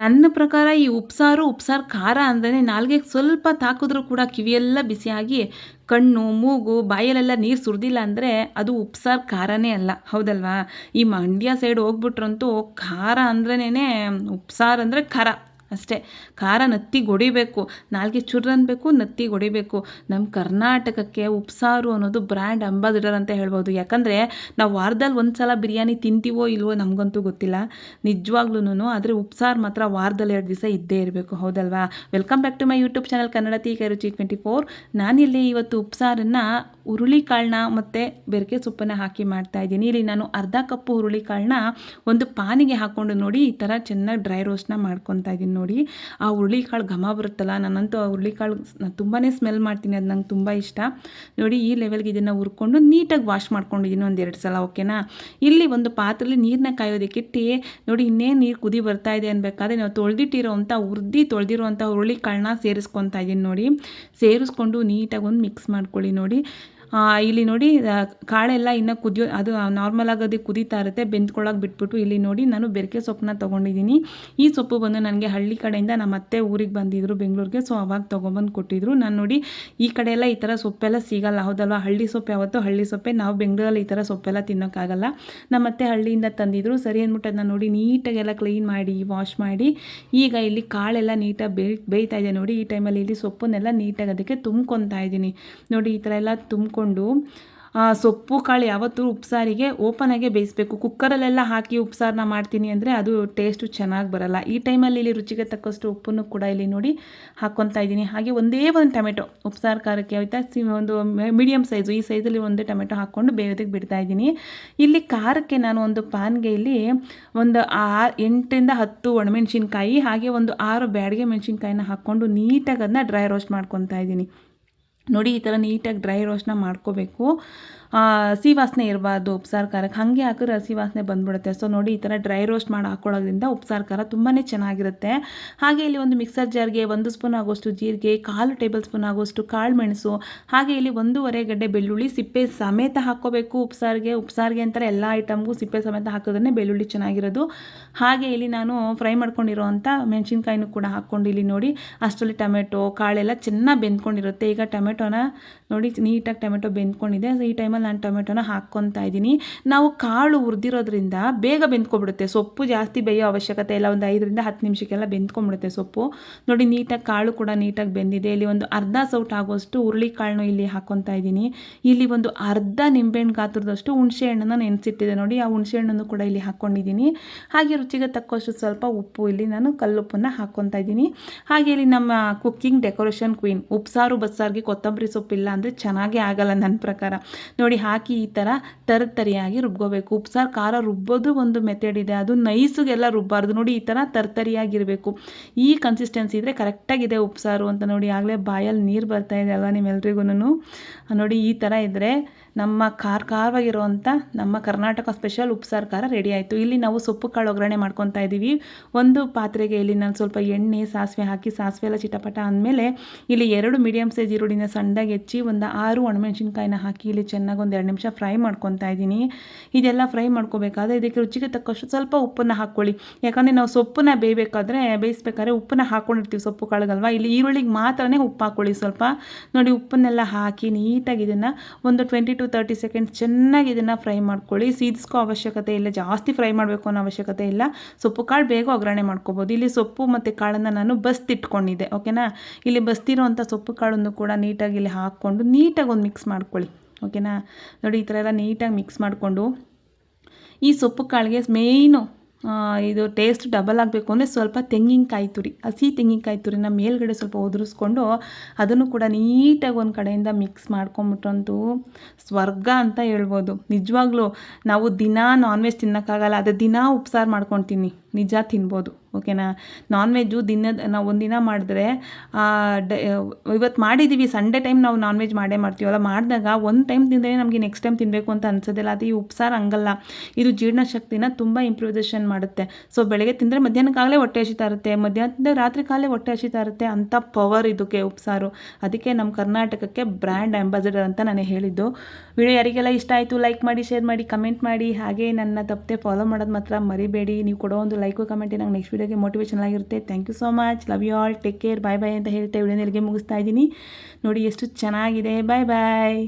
ನನ್ನ ಪ್ರಕಾರ ಈ ಉಪ್ಸಾರು ಖಾರ ಅಂದ್ರೆ ನಾಲ್ಗೆಗೆ ಸ್ವಲ್ಪ ತಾಕಿದ್ರೂ ಕೂಡ ಕಿವಿಯೆಲ್ಲ ಬಿಸಿಯಾಗಿ ಕಣ್ಣು, ಮೂಗು, ಬಾಯಲ್ಲೆಲ್ಲ ನೀರು ಸುರಿದಿಲ್ಲ ಅಂದರೆ ಅದು ಉಪ್ಸಾರು ಖಾರನೇ ಅಲ್ಲ. ಹೌದಲ್ವಾ? ಈ ಮಂಡ್ಯ ಸೈಡ್ ಹೋಗ್ಬಿಟ್ರಂತೂ ಖಾರ ಅಂದ್ರೇನೆ ಉಪ್ಸಾರು ಅಂದರೆ ಖಾರ ಅಷ್ಟೇ. ಖಾರ ನತ್ತಿಗೆ ಹೊಡಿಬೇಕು, ನಾಲ್ಗೆ ಚುರ್ ಅನ್ಬೇಕು, ನತ್ತಿಗೆ ಹೊಡಿಬೇಕು. ನಮ್ಮ ಕರ್ನಾಟಕಕ್ಕೆ ಉಪ್ಸಾರು ಅನ್ನೋದು ಬ್ರ್ಯಾಂಡ್ ಅಂಬಾಸಿಡರ್ ಅಂತ ಹೇಳ್ಬೋದು. ಯಾಕಂದರೆ ನಾವು ವಾರದಲ್ಲಿ ಒಂದು ಸಲ ಬಿರಿಯಾನಿ ತಿಂತೀವೋ ಇಲ್ವೋ ನಮಗಂತೂ ಗೊತ್ತಿಲ್ಲ ನಿಜವಾಗ್ಲೂ. ಆದರೆ ಉಪ್ಸಾರು ಮಾತ್ರ ವಾರದಲ್ಲಿ 2 ದಿವಸ ಇದ್ದೇ ಇರಬೇಕು. ಹೌದಲ್ವಾ? Welcome back to my YouTube channel Kannada ತೀಕ ರುಚಿ 24. ನಾನಿಲ್ಲಿ ಇವತ್ತು ಉಪ್ಸಾರನ್ನು ಹುರುಳಿಕಾಳನ್ನ ಮತ್ತು ಬೆರಕೆ ಸೊಪ್ಪನ್ನು ಹಾಕಿ ಮಾಡ್ತಾಯಿದ್ದೀನಿ. ಇಲ್ಲಿ ನಾನು ಅರ್ಧ ಕಪ್ಪು ಹುರುಳಿಕಾಳನ್ನ ಒಂದು ಪಾನಿಗೆ ಹಾಕ್ಕೊಂಡು ನೋಡಿ ಈ ಥರ ಚೆನ್ನಾಗಿ ಡ್ರೈ ರೋಸ್ಟ್ನ ಮಾಡ್ಕೊತಾ ಇದ್ದೀನಿ. ನೋಡಿ ಆ ಹುರುಳಿಕಾಳು ಘಮ ಬರುತ್ತಲ್ಲ, ನಾನಂತೂ ಆ ಹುರುಳಿಕಾಳು ತುಂಬಾ ಸ್ಮೆಲ್ ಮಾಡ್ತೀನಿ, ಅದು ನಂಗೆ ತುಂಬ ಇಷ್ಟ. ನೋಡಿ ಈ ಲೆವೆಲ್ಗೆ ಇದನ್ನು ಹುರ್ಕೊಂಡು ನೀಟಾಗಿ ವಾಶ್ ಮಾಡ್ಕೊಂಡಿದ್ದೀನಿ 1-2 ಸಲ. ಓಕೆನಾ? ಇಲ್ಲಿ ಒಂದು ಪಾತ್ರೆಯಲ್ಲಿ ನೀರನ್ನ ಕಾಯೋದಕ್ಕೆ ಇಟ್ಟು ನೋಡಿ ಇನ್ನೇನು ನೀರು ಕುದಿ ಬರ್ತಾ ಇದೆ ಅನ್ಬೇಕಾದ್ರೆ ನಾವು ತೊಳೆದಿರೋ ಅಂಥ ಹುರುಳಿಕಾಳನ್ನ ಸೇರಿಸ್ಕೊತಾ ಇದ್ದೀನಿ. ನೋಡಿ ಸೇರಿಸ್ಕೊಂಡು ನೀಟಾಗಿ ಒಂದು ಮಿಕ್ಸ್ ಮಾಡ್ಕೊಳ್ಳಿ. ನೋಡಿ ಇಲ್ಲಿ ನೋಡಿ ಕಾಳೆಲ್ಲ ಇನ್ನೂ ಅದು ನಾರ್ಮಲ್ ಆಗೋದು ಕುದೀತಾ ಇರುತ್ತೆ, ಬೆಂದ್ಕೊಳ್ಳೋಕೆ ಬಿಟ್ಬಿಟ್ಟು ಇಲ್ಲಿ ನೋಡಿ ನಾನು ಬೆರಕೆ ಸೊಪ್ಪನ್ನ ತೊಗೊಂಡಿದ್ದೀನಿ. ಈ ಸೊಪ್ಪು ಬಂದು ನನಗೆ ಹಳ್ಳಿ ಕಡೆಯಿಂದ ನಮ್ಮ ಅತ್ತೆ ಊರಿಗೆ ಬಂದಿದ್ರು ಬೆಂಗಳೂರಿಗೆ, ಸೊ ಅವಾಗ ತೊಗೊಬಂದು ಕೊಟ್ಟಿದ್ರು. ನಾನು ನೋಡಿ ಈ ಕಡೆ ಎಲ್ಲ ಈ ಥರ ಸೊಪ್ಪೆಲ್ಲ ಸಿಗಲ್ಲ. ಹೌದಲ್ವ? ಹಳ್ಳಿ ಸೊಪ್ಪು ಯಾವತ್ತೋ ಹಳ್ಳಿ ಸೊಪ್ಪೆ, ನಾವು ಬೆಂಗಳೂರಲ್ಲಿ ಈ ಥರ ಸೊಪ್ಪೆಲ್ಲ ತಿನ್ನೋಕ್ಕಾಗಲ್ಲ. ನಮ್ಮ ಅತ್ತೆ ಹಳ್ಳಿಯಿಂದ ತಂದಿದ್ರು. ಸರಿ ಅಂದ್ಬಿಟ್ಟು ಅದನ್ನ ನೋಡಿ ನೀಟಾಗೆಲ್ಲ ಕ್ಲೀನ್ ಮಾಡಿ ವಾಶ್ ಮಾಡಿ ಈಗ ಇಲ್ಲಿ ಕಾಳೆಲ್ಲ ನೀಟಾಗಿ ಬೇಯ್ತಾ ಇದೆ. ನೋಡಿ ಈ ಟೈಮಲ್ಲಿ ಇಲ್ಲಿ ಸೊಪ್ಪನ್ನೆಲ್ಲ ನೀಟಾಗಿ ಅದಕ್ಕೆ ತುಂಬ್ಕೊತಾ ಇದ್ದೀನಿ. ನೋಡಿ ಈ ಥರ ಎಲ್ಲ ತುಂಬ್ಕೊಂಡು ಸೊಪ್ಪು ಕಾಳು ಯಾವತ್ತೂ ಉಪ್ಸಾರಿಗೆ ಓಪನಾಗೆ ಬೇಯಿಸಬೇಕು. ಕುಕ್ಕರಲ್ಲೆಲ್ಲ ಹಾಕಿ ಉಪ್ಸಾರನ್ನ ಮಾಡ್ತೀನಿ ಅಂದರೆ ಅದು ಟೇಸ್ಟು ಚೆನ್ನಾಗಿ ಬರಲ್ಲ. ಈ ಟೈಮಲ್ಲಿ ಇಲ್ಲಿ ರುಚಿಗೆ ತಕ್ಕಷ್ಟು ಉಪ್ಪನ್ನು ಕೂಡ ಇಲ್ಲಿ ನೋಡಿ ಹಾಕ್ಕೊತಾ ಇದ್ದೀನಿ. ಹಾಗೆ ಒಂದೇ ಒಂದು ಟೊಮೆಟೊ ಉಪ್ಸಾರು ಖಾರಕ್ಕೆ ಆಯಿತಾ, ಒಂದು ಮೀಡಿಯಮ್ ಸೈಜು, ಈ ಸೈಜಲ್ಲಿ ಒಂದೇ ಟೊಮೆಟೊ ಹಾಕ್ಕೊಂಡು ಬೇಯೋದಕ್ಕೆ ಬಿಡ್ತಾ ಇದ್ದೀನಿ. ಇಲ್ಲಿ ಖಾರಕ್ಕೆ ನಾನು ಒಂದು ಪಾನ್ಗೆ ಇಲ್ಲಿ ಒಂದು 8ರಿಂದ 10 ಒಣಮೆಣ್ಸಿನ್ಕಾಯಿ ಹಾಗೆ ಒಂದು 6 ಬ್ಯಾಡಗೆ ಮೆಣಸಿನ್ಕಾಯಿನ ಹಾಕ್ಕೊಂಡು ನೀಟಾಗಿ ಅದನ್ನ ಡ್ರೈ ರೋಸ್ಟ್ ಮಾಡ್ಕೊತಾ ಇದ್ದೀನಿ. ನೋಡಿ ಈ ಥರ ನೀಟಾಗಿ ಡ್ರೈ ರೋಸ್ಟ್ನ ಮಾಡ್ಕೋಬೇಕು. ಹಸಿ ವಾಸನೆ ಇರಬಾರ್ದು ಉಪ್ಸಾರು ಖಾರಕ್ಕೆ, ಹಾಗೆ ಹಾಕಿದ್ರೆ ಹಸಿ ವಾಸನೆ ಬಂದುಬಿಡುತ್ತೆ. ಸೊ ನೋಡಿ ಈ ಥರ ಡ್ರೈ ರೋಸ್ಟ್ ಮಾಡಿ ಹಾಕ್ಕೊಳ್ಳೋದ್ರಿಂದ ಉಪ್ಸಾರು ಖಾರ ತುಂಬಾ ಚೆನ್ನಾಗಿರುತ್ತೆ. ಹಾಗೆ ಇಲ್ಲಿ ಒಂದು ಮಿಕ್ಸರ್ ಜಾರ್ಗೆ 1 ಸ್ಪೂನ್ ಆಗೋಷ್ಟು ಜೀರಿಗೆ, 1/4 ಟೇಬಲ್ ಸ್ಪೂನ್ ಆಗೋಷ್ಟು ಕಾಳು ಮೆಣಸು, ಹಾಗೆ ಇಲ್ಲಿ 1.5 ಗಡ್ಡೆ ಬೆಳ್ಳುಳ್ಳಿ ಸಿಪ್ಪೆ ಸಮೇತ ಹಾಕ್ಕೋಬೇಕು. ಉಪ್ಸಾರಿಗೆ ಅಂತಾರೆ ಎಲ್ಲ ಐಟಮ್ಗೂ ಸಿಪ್ಪೆ ಸಮೇತ ಹಾಕಿದ್ರೆ ಬೆಳ್ಳುಳ್ಳಿ ಚೆನ್ನಾಗಿರೋದು. ಹಾಗೆ ಇಲ್ಲಿ ನಾನು ಫ್ರೈ ಮಾಡ್ಕೊಂಡಿರೋ ಅಂಥ ಮೆಣಸಿನ್ಕಾಯಿನೂ ಕೂಡ ಹಾಕ್ಕೊಂಡು ಇಲ್ಲಿ ನೋಡಿ ಅಷ್ಟರಲ್ಲಿ ಟೊಮೆಟೊ ಕಾಳೆಲ್ಲ ಚೆನ್ನಾಗಿ ಬೆಂದ್ಕೊಂಡಿರುತ್ತೆ. ಈಗ ಟೊಮೆಟೊನ ನೋಡಿ ನೀಟಾಗಿ ಟೊಮೆಟೊ ಬೆಂದ್ಕೊಂಡಿದೆ. ಈ ಟೈಮಲ್ಲಿ ನಾನು ಟೊಮೆಟೊನ ಹಾಕ್ಕೊತಾ ಇದ್ದೀನಿ. ನಾವು ಕಾಳು ಹುರಿದಿರೋದ್ರಿಂದ ಬೇಗ ಬೆಂದ್ಕೊಬಿಡುತ್ತೆ. ಸೊಪ್ಪು ಜಾಸ್ತಿ ಬೇಯೋ ಅವಶ್ಯಕತೆ ಇಲ್ಲ, ಒಂದು 5ರಿಂದ 10 ನಿಮಿಷಕ್ಕೆಲ್ಲ ಬೆಂದ್ಕೊಂಡ್ಬಿಡುತ್ತೆ ಸೊಪ್ಪು. ನೋಡಿ ನೀಟಾಗಿ ಕಾಳು ಕೂಡ ನೀಟಾಗಿ ಬೆಂದಿದೆ. ಇಲ್ಲಿ ಒಂದು ಅರ್ಧ ಸೌಟ್ ಆಗೋಷ್ಟು ಹುರುಳಿಕಾಳನ್ನು ಇಲ್ಲಿ ಹಾಕ್ಕೊತಾ ಇದ್ದೀನಿ. ಇಲ್ಲಿ ಒಂದು ಅರ್ಧ ನಿಂಬೆಹಣ್ಣು ಗಾತ್ರದಷ್ಟು ಹುಣಸೆ ಹಣ್ಣನ್ನು ನೆನೆಸಿಟ್ಟಿದೆ. ನೋಡಿ ಆ ಹುಣಸೆ ಹಣ್ಣನ್ನು ಕೂಡ ಇಲ್ಲಿ ಹಾಕ್ಕೊಂಡಿದ್ದೀನಿ. ಹಾಗೆ ರುಚಿಗೆ ತಕ್ಕಷ್ಟು ಸ್ವಲ್ಪ ಉಪ್ಪು, ಇಲ್ಲಿ ನಾನು ಕಲ್ಲುಪ್ಪನ್ನು ಹಾಕ್ಕೊತಾ ಇದ್ದೀನಿ. ಹಾಗೆ ಇಲ್ಲಿ ನಮ್ಮ ಕುಕ್ಕಿಂಗ್ ಡೆಕೋರೇಷನ್ ಕ್ವೀನ್, ಉಪ್ಸಾರು ಬಸ್ಸಾರಿಗೆ ಕೊತ್ತಂಬರಿ ಸೊಪ್ಪಿಲ್ಲ ಅಂದರೆ ಚೆನ್ನಾಗೇ ಆಗಲ್ಲ ನನ್ನ ಪ್ರಕಾರ. ನೋಡಿ ಹಾಕಿ ಈ ಥರ ತರಿಯಾಗಿ ರುಬ್ಕೋಬೇಕು. ಉಪ್ಸಾರು ಖಾರ ರುಬ್ಬೋದು ಒಂದು ಮೆಥಡ್ ಇದೆ, ಅದು ನೈಸಿಗೆಲ್ಲ ರುಬ್ಬಾರ್ದು. ನೋಡಿ ಈ ಥರ ತರಿಯಾಗಿರಬೇಕು. ಈ ಕನ್ಸಿಸ್ಟೆನ್ಸಿ ಇದ್ದರೆ ಕರೆಕ್ಟಾಗಿದೆ ಉಪ್ಸಾರು ಅಂತ. ನೋಡಿ ಆಗಲೇ ಬಾಯಲ್ಲಿ ನೀರು ಬರ್ತಾ ಇದೆ ಅಲ್ವಾ ನಿಮ್ಮೆಲ್ರಿಗೂ. ನೋಡಿ ಈ ಥರ ಇದ್ದರೆ ನಮ್ಮ ಖಾರವಾಗಿರುವಂಥ ನಮ್ಮ ಕರ್ನಾಟಕ ಸ್ಪೆಷಲ್ ಉಪ್ಸಾರು ಖಾರ ರೆಡಿ ಆಯಿತು. ಇಲ್ಲಿ ನಾವು ಸೊಪ್ಪು ಕಾಳು ಒಗ್ಗರಣೆ ಮಾಡ್ಕೊತಾ ಇದ್ದೀವಿ. ಒಂದು ಪಾತ್ರೆಗೆ ಇಲ್ಲಿ ನಾನು ಸ್ವಲ್ಪ ಎಣ್ಣೆ ಸಾಸಿವೆ ಹಾಕಿ, ಸಾಸಿವೆ ಎಲ್ಲ ಚಿಟಪಟ ಅಂದಮೇಲೆ ಇಲ್ಲಿ 2 ಮೀಡಿಯಮ್ ಸೈಜ್ ಈರುಳ್ಳಿನ ಸಣ್ಣದಾಗಿ ಹೆಚ್ಚಿ ಒಂದು 6 ಒಣಮೆಣಸಿನ್ಕಾಯಿನ ಹಾಕಿ ಇಲ್ಲಿ ಚೆನ್ನಾಗಿ ಒಂದು 2 ನಿಮಿಷ ಫ್ರೈ ಮಾಡ್ಕೊತಾ ಇದ್ದೀನಿ. ಇದೆಲ್ಲ ಫ್ರೈ ಮಾಡ್ಕೋಬೇಕಾದ್ರೆ ಇದಕ್ಕೆ ರುಚಿಗೆ ತಕ್ಕಷ್ಟು ಸ್ವಲ್ಪ ಉಪ್ಪನ್ನು ಹಾಕ್ಕೊಳ್ಳಿ. ಯಾಕಂದರೆ ನಾವು ಸೊಪ್ಪನ್ನ ಬೇಯಿಸ್ಬೇಕಾದ್ರೆ ಉಪ್ಪನ್ನ ಹಾಕ್ಕೊಂಡಿರ್ತೀವಿ ಸೊಪ್ಪು ಕಾಳುಗಲ್ವ. ಇಲ್ಲಿ ಈರುಳ್ಳಿಗೆ ಮಾತ್ರನೇ ಉಪ್ಪು ಹಾಕ್ಕೊಳ್ಳಿ ಸ್ವಲ್ಪ. ನೋಡಿ ಉಪ್ಪನ್ನೆಲ್ಲ ಹಾಕಿ ನೀಟಾಗಿ ಇದನ್ನು ಒಂದು 20 to 30 ಸೆಕೆಂಡ್ಸ್ ಚೆನ್ನಾಗಿ ಇದನ್ನು ಫ್ರೈ ಮಾಡ್ಕೊಳ್ಳಿ. ಸೀದಿಸ್ಕೋ ಅವಶ್ಯಕತೆ ಇಲ್ಲ, ಜಾಸ್ತಿ ಫ್ರೈ ಮಾಡಬೇಕು ಅನ್ನೋ ಅವಶ್ಯಕತೆ ಇಲ್ಲ. ಸೊಪ್ಪು ಕಾಳು ಬೇಗ ಒಗ್ಗರಣೆ ಮಾಡ್ಕೋಬೋದು. ಇಲ್ಲಿ ಸೊಪ್ಪು ಮತ್ತು ಕಾಳನ್ನು ನಾನು ಬಸ್ತಿಟ್ಕೊಂಡಿದ್ದೆ. ಓಕೆನಾ? ಇಲ್ಲಿ ಬಸ್ತಿರೋ ಅಂಥ ಸೊಪ್ಪು ಕಾಳನ್ನು ಕೂಡ ನೀಟಾಗಿ ಇಲ್ಲಿ ಹಾಕ್ಕೊಂಡು ನೀಟಾಗಿ ಒಂದು ಮಿಕ್ಸ್ ಮಾಡ್ಕೊಳ್ಳಿ. ಓಕೆನಾ? ನೋಡಿ ಈ ಥರ ಎಲ್ಲ ನೀಟಾಗಿ ಮಿಕ್ಸ್ ಮಾಡಿಕೊಂಡು ಈ ಸೊಪ್ಪು ಕಾಳಿಗೆ ಮೇಯ್ನು ಇದು ಟೇಸ್ಟ್ ಡಬಲ್ ಆಗಬೇಕು ಅಂದರೆ ಸ್ವಲ್ಪ ತೆಂಗಿನಕಾಯಿ ತುರಿ, ಹಸಿ ತೆಂಗಿನಕಾಯಿ ತುರಿನ ಮೇಲ್ಗಡೆ ಸ್ವಲ್ಪ ಉದುರಿಸ್ಕೊಂಡು ಅದನ್ನು ಕೂಡ ನೀಟಾಗಿ ಒಂದು ಕಡೆಯಿಂದ ಮಿಕ್ಸ್ ಮಾಡ್ಕೊಂಬಿಟ್ಟಂತೂ ಸ್ವರ್ಗ ಅಂತ ಹೇಳ್ಬೋದು. ನಿಜವಾಗ್ಲೂ ನಾವು ದಿನಾ ನಾನ್ ವೆಜ್ ತಿನ್ನೋಕ್ಕಾಗಲ್ಲ, ಅದು ದಿನಾ ಉಪ್ಸಾರು ಮಾಡ್ಕೊತೀನಿ, ನಿಜ ತಿನ್ಬೋದು. ಓಕೆನಾ? ನಾನ್ ವೆಜ್ಜು ನಾವು ಒಂದಿನ ಮಾಡಿದ್ರೆ ಇವತ್ತು ಮಾಡಿದ್ದೀವಿ, ಸಂಡೇ ಟೈಮ್ ನಾವು ನಾನ್ ವೆಜ್ ಮಾಡ್ತೀವಲ್ಲ, ಮಾಡಿದಾಗ ಒಂದು ಟೈಮ್ ತಿಂದರೆ ನಮಗೆ ನೆಕ್ಸ್ಟ್ ಟೈಮ್ ತಿನ್ನಬೇಕು ಅಂತ ಅನ್ಸೋದಿಲ್ಲ. ಅದು ಈ ಉಪ್ಸಾರು ಹಂಗಲ್ಲ, ಇದು ಜೀರ್ಣಶಕ್ತಿನ ತುಂಬ ಇಂಪ್ರೂವೈಸೇಷನ್ ಮಾಡುತ್ತೆ. ಸೊ ಬೆಳಗ್ಗೆ ತಿಂದರೆ ಮಧ್ಯಾಹ್ನಕ್ಕಾಗಲೇ ಹೊಟ್ಟೆ ಹಸಿತಾ ಇರುತ್ತೆ, ಮಧ್ಯಾಹ್ನದಿಂದ ರಾತ್ರಿ ಕಾಲೇ ಹೊಟ್ಟೆ ಹಸಿತಾ ಇರುತ್ತೆ, ಅಂಥ ಪವರ್ ಇದಕ್ಕೆ ಉಪ್ಸಾರು. ಅದಕ್ಕೆ ನಮ್ಮ ಕರ್ನಾಟಕಕ್ಕೆ ಬ್ರ್ಯಾಂಡ್ ಅಂಬಾಸಿಡರ್ ಅಂತ ನಾನು ಹೇಳಿದ್ದು. ವಿಡಿಯೋ ಯಾರಿಗೆಲ್ಲ ಇಷ್ಟ ಆಯಿತು ಲೈಕ್ ಮಾಡಿ, ಶೇರ್ ಮಾಡಿ, ಕಮೆಂಟ್ ಮಾಡಿ. ಹಾಗೆ ನನ್ನ ತಪ್ಪದೆ ಫಾಲೋ ಮಾಡೋದು ಮಾತ್ರ ಮರಿಬೇಡಿ. ನೀವು ಕೊಡೋ ಒಂದು ಲೈಕು ಕಮೆಂಟೇ ನಂಗೆ ನೆಕ್ಸ್ಟ್ ವೀಡಿಯೋಗೆ ಮೋಟಿವೇಶನ್ ಆಗಿರುತ್ತೆ. Thank you so much. Love you all. Take care. Bye bye ಅಂತ ಹೇಳ್ತಾ ವಿಡಿಯೋನ ಇಲ್ಲಿಗೆ ಮುಗಿಸ್ತಾ ಇದ್ದೀನಿ. ನೋಡಿ ಎಷ್ಟು ಚೆನ್ನಾಗಿದೆ. ಬಾಯ್ ಬಾಯ್.